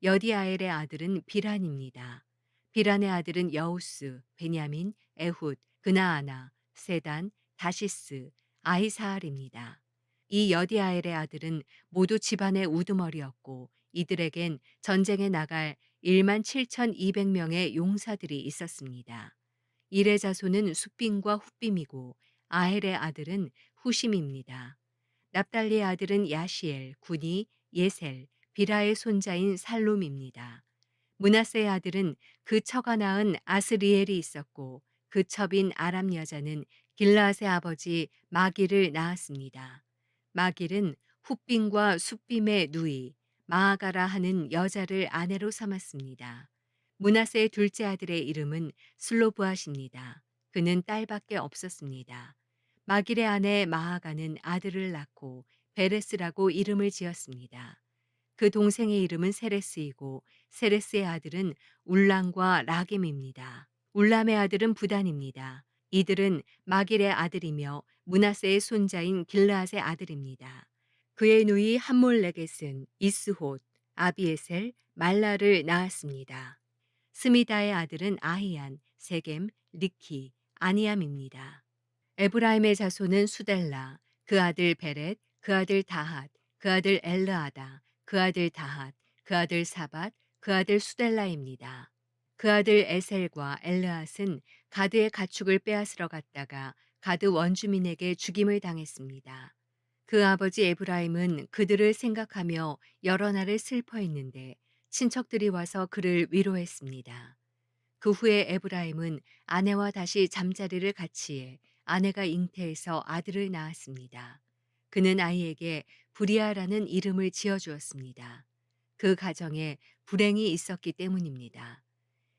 여디아엘의 아들은 비란입니다. 비란의 아들은 여우스, 베냐민, 에훗, 그나아나, 세단, 다시스, 아히사알입니다. 이 여디아엘의 아들은 모두 집안의 우두머리였고 이들에겐 전쟁에 나갈 1만 7,200명의 용사들이 있었습니다. 일의 자손은 숫빔과 훗빔이고 아헬의 아들은 후심입니다. 납달리의 아들은 야시엘, 군이, 예셀, 비라의 손자인 살롬입니다. 므낫세의 아들은 그 처가 낳은 아스리엘이 있었고 그 첩인 아람 여자는 길라앗의 아버지 마길을 낳았습니다. 마길은 훗빔과 숫빔의 누이 마아가라 하는 여자를 아내로 삼았습니다. 므낫세의 둘째 아들의 이름은 슬로브앗입니다. 그는 딸밖에 없었습니다. 마길의 아내 마아가는 아들을 낳고 베레스라고 이름을 지었습니다. 그 동생의 이름은 세레스이고 세레스의 아들은 울람과 라겜입니다. 울람의 아들은 부단입니다. 이들은 마길의 아들이며 므낫세의 손자인 길르앗의 아들입니다. 그의 누이 함몰레겟은 이스톳, 아비에셀, 말라를 낳았습니다. 스미다의 아들은 아히안, 세겜, 리키, 아니암입니다. 에브라임의 자손은 수델라, 그 아들 베렛, 그 아들 다핫, 그 아들 엘르아다, 그 아들 다핫, 그 아들 사밧, 그 아들 수델라입니다. 그 아들 에셀과 엘르앗은 가드의 가축을 빼앗으러 갔다가 가드 원주민에게 죽임을 당했습니다. 그 아버지 에브라임은 그들을 생각하며 여러 날을 슬퍼했는데 친척들이 와서 그를 위로했습니다. 그 후에 에브라임은 아내와 다시 잠자리를 같이 해 아내가 잉태해서 아들을 낳았습니다. 그는 아이에게 브리아라는 이름을 지어주었습니다. 그 가정에 불행이 있었기 때문입니다.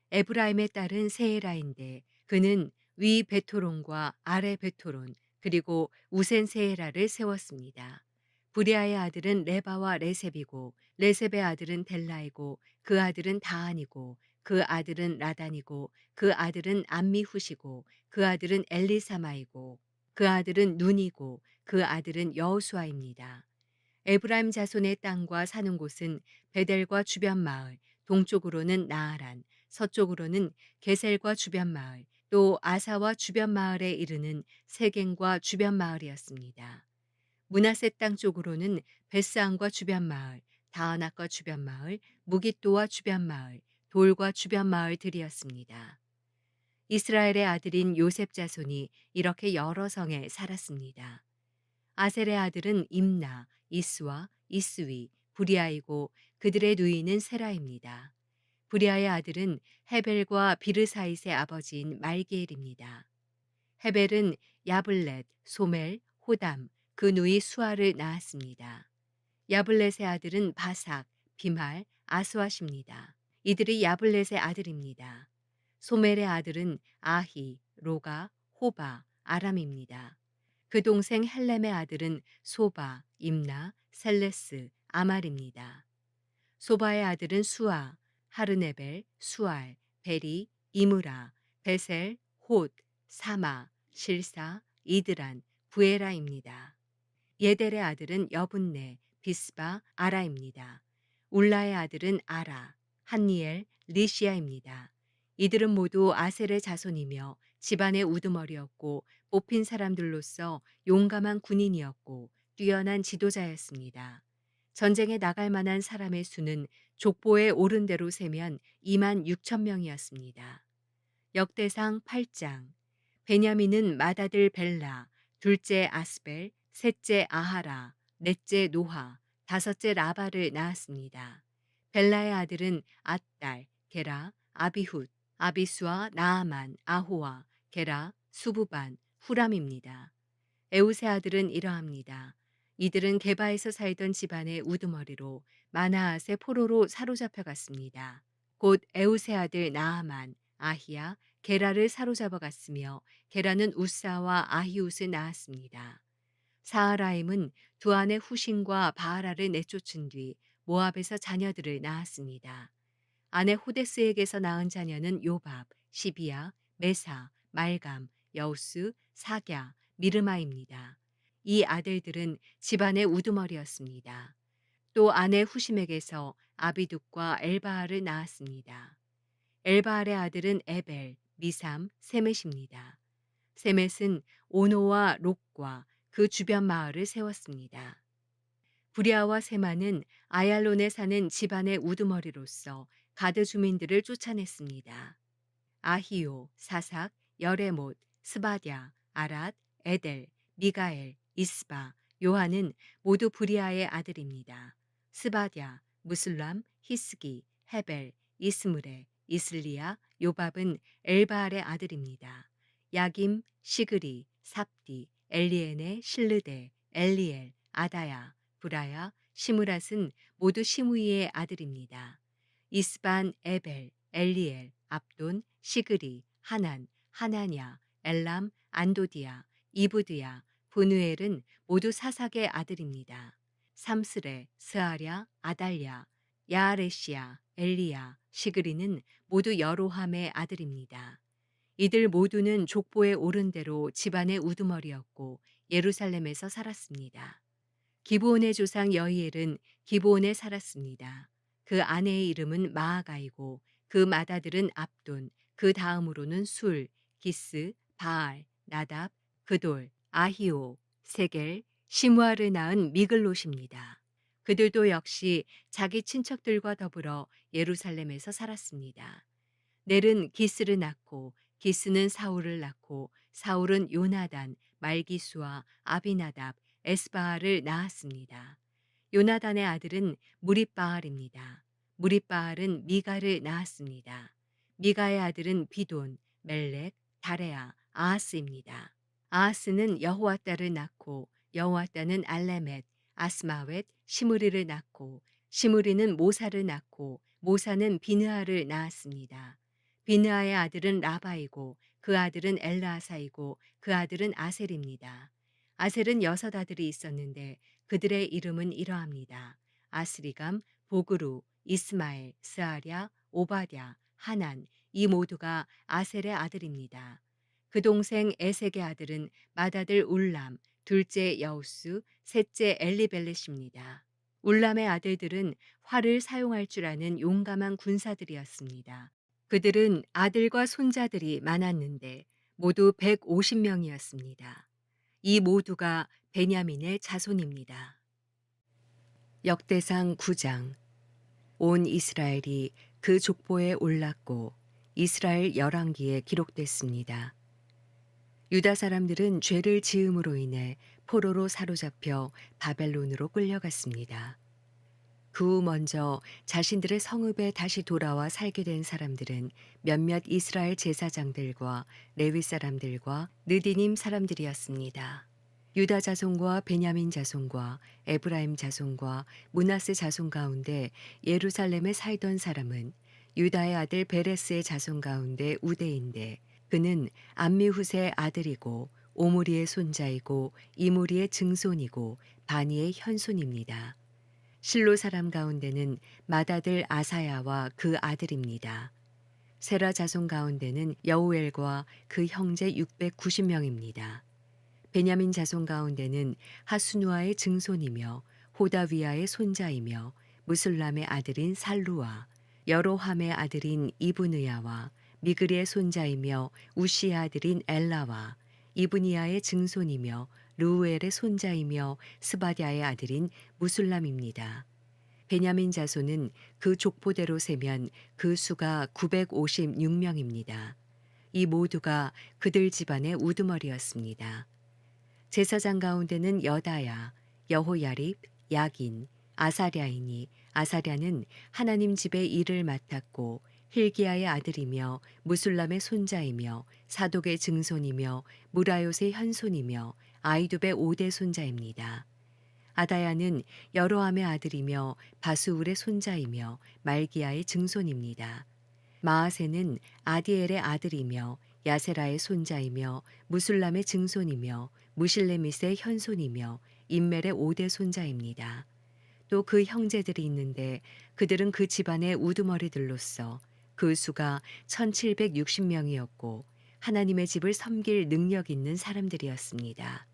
에브라임의 딸은 세에라인데 그는 위 베토론과 아래 베토론 그리고 우센 세에라를 세웠습니다. 브리아의 아들은 레바와 레셉이고 레셉의 아들은 델라이고 그 아들은 다한이고 그 아들은 라단이고 그 아들은 암미훗이고 그 아들은 엘리사마이고 그 아들은 눈이고 그 아들은 여호수아입니다. 에브라임 자손의 땅과 사는 곳은 베델과 주변 마을, 동쪽으로는 나아란, 서쪽으로는 게셀과 주변 마을, 또 아사와 주변 마을에 이르는 세겐과 주변 마을이었습니다. 므낫세 땅 쪽으로는 베스안과 주변 마을, 다아낙과 주변 마을, 무깃도와 주변 마을, 돌과 주변 마을들이었습니다. 이스라엘의 아들인 요셉 자손이 이렇게 여러 성에 살았습니다. 아셀의 아들은 임나, 이스와, 이스위, 부리아이고 그들의 누이는 세라입니다. 부리아의 아들은 헤벨과 비르사잇의 아버지인 말기엘입니다. 헤벨은 야블렛, 소멜, 호담, 그 누이 수아를 낳았습니다. 야블렛의 아들은 바삭, 비말, 아스왓입니다. 이들이 야블렛의 아들입니다. 소멜의 아들은 아히, 로가, 호바, 아람입니다. 그 동생 헬렘의 아들은 소바, 임나, 셀레스, 아말입니다. 소바의 아들은 수아, 하르네벨, 수알, 베리, 이무라, 베셀, 톳, 사마, 실사, 이드란, 부에라입니다. 예델의 아들은 여분네, 비스바, 아라입니다. 울라의 아들은 아라, 한니엘, 리시아입니다. 이들은 모두 아셀의 자손이며 집안의 우두머리였고 뽑힌 사람들로서 용감한 군인이었고 뛰어난 지도자였습니다. 전쟁에 나갈 만한 사람의 수는 족보에 오른 대로 세면 2만 6천 명이었습니다. 역대상 8장. 베냐민은 맏아들 벨라, 둘째 아스벨, 셋째 아하라, 넷째 노하, 다섯째 라바를 낳았습니다. 벨라의 아들은 앗달, 게라, 아비훗, 아비수아, 나아만, 아호와, 게라, 수부반, 후람입니다. 에웃의 아들은 이러합니다. 이들은 게바에서 살던 집안의 우두머리로 마나앗의 포로로 사로잡혀 갔습니다. 곧 에웃의 아들 나아만, 아히야, 게라를 사로잡아 갔으며 게라는 우사와 아히웃을 낳았습니다. 사하라임은 두 아내 후신과 바하라를 내쫓은 뒤 모압에서 자녀들을 낳았습니다. 아내 호데스에게서 낳은 자녀는 요밥, 시비야, 메사, 말감, 여우스, 사갸, 미르마입니다. 이 아들들은 집안의 우두머리였습니다. 또 아내 후심에게서 아비둑과 엘바알을 낳았습니다. 엘바알의 아들은 에벨, 미삼, 세мет입니다. 세мет은 오노와 롯과 그 주변 마을을 세웠습니다. 부리아와 세마는 아얄론에 사는 집안의 우두머리로서 가드 주민들을 쫓아냈습니다. 아히오, 사삭, 여레못, 스바랴, 아랏, 에델, 미가엘, 이스바, 요한은 모두 부리아의 아들입니다. 스바랴, 무슬람, 히스기, 헤벨, 이스므레, 이슬리야, 요밥은 엘바알의 아들입니다. 야김, 시그리, 삽디, 엘리에네, 실르데, 엘리엘, 아다야, 브라야, 시므랏은 모두 시므이의 아들입니다. 이스반, 에벨, 엘리엘, 압돈, 시그리, 하난, 하나냐, 엘람, 안도디야, 이브드야, 분우엘은 모두 사삭의 아들입니다. 삼스레, 스아랴, 아달랴, 야아레시야, 엘리야, 시그리는 모두 여로함의 아들입니다. 이들 모두는 족보에 오른 대로 집안의 우두머리였고 예루살렘에서 살았습니다. 기브온의 조상 여이엘은 기브온에 살았습니다. 그 아내의 이름은 마아가이고 그 맏아들은 압돈, 그 다음으로는 술, 기스, 바알, 나답, 그돌, 아히오, 세겔, 시므아를 낳은 미글롯입니다. 그들도 역시 자기 친척들과 더불어 예루살렘에서 살았습니다. 넬은 기스를 낳고 기스는 사울을 낳고 사울은 요나단, 말기수와 아비나답, 에스바알을 낳았습니다. 요나단의 아들은 무립바알입니다. 무립바알은 미가를 낳았습니다. 미가의 아들은 비돈, 멜렉, 다레아, 아하스입니다. 아하스는 여호와따를 낳고 여호와따는 알레멧, 아스마웻, 시므리를 낳고 시므리는 모사를 낳고 모사는 비느하를 낳았습니다. 비느하의 아들은 라바이고 그 아들은 엘라아사이고 그 아들은 아셀입니다. 아셀은 6 아들이 있었는데 그들의 이름은 이러합니다. 아스리감, 보그루, 이스마엘, 스아랴, 오바댜, 하난, 이 모두가 아셀의 아들입니다. 그 동생 에색의 아들은 맏아들 울람, 둘째 여우스, 셋째 엘리벨렛입니다. 울람의 아들들은 활을 사용할 줄 아는 용감한 군사들이었습니다. 그들은 아들과 손자들이 많았는데 모두 150명이었습니다. 이 모두가 베냐민의 자손입니다. 역대상 9장. 온 이스라엘이 그 족보에 올랐고 이스라엘 열왕기에 기록됐습니다. 유다 사람들은 죄를 지음으로 인해 포로로 사로잡혀 바벨론으로 끌려갔습니다. 그 후 먼저 자신들의 성읍에 다시 돌아와 살게 된 사람들은 몇몇 이스라엘 제사장들과 레위 사람들과 느디님 사람들이었습니다. 유다 자손과 베냐민 자손과 에브라임 자손과 므낫세 자손 가운데 예루살렘에 살던 사람은 유다의 아들 베레스의 자손 가운데 우대인데 그는 암미훗의 아들이고 오므리의 손자이고 이므리의 증손이고 바니의 현손입니다. 실로 사람 가운데는 맏아들 아사야와 그 아들입니다. 세라 자손 가운데는 여우엘과 그 형제 690명입니다. 베냐민 자손 가운데는 하수누아의 증손이며 호다위아의 손자이며 무술람의 아들인 살루아, 여로함의 아들인 이브느야와 미그리의 손자이며 우시의 아들인 엘라와 이브니아의 증손이며 루우엘의 손자이며 스바랴의 아들인 무술람입니다. 베냐민 자손은 그 족보대로 세면 그 수가 956명입니다. 이 모두가 그들 집안의 우두머리였습니다. 제사장 가운데는 여다야, 여호야립, 야긴, 아사랴이니 아사랴는 하나님 집의 일을 맡았고 힐기야의 아들이며 무술람의 손자이며 사독의 증손이며 무라요의 현손이며 아이둡의 5대 손자입니다. 아다야는 여로함의 아들이며 바수울의 손자이며 말기야의 증손입니다. 마아세는 아디엘의 아들이며 야세라의 손자이며 무술람의 증손이며 무실레밋의 현손이며 임멜의 5대 손자입니다. 또 그 형제들이 있는데 그들은 그 집안의 우두머리들로서 그 수가 1760명이었고 하나님의 집을 섬길 능력 있는 사람들이었습니다.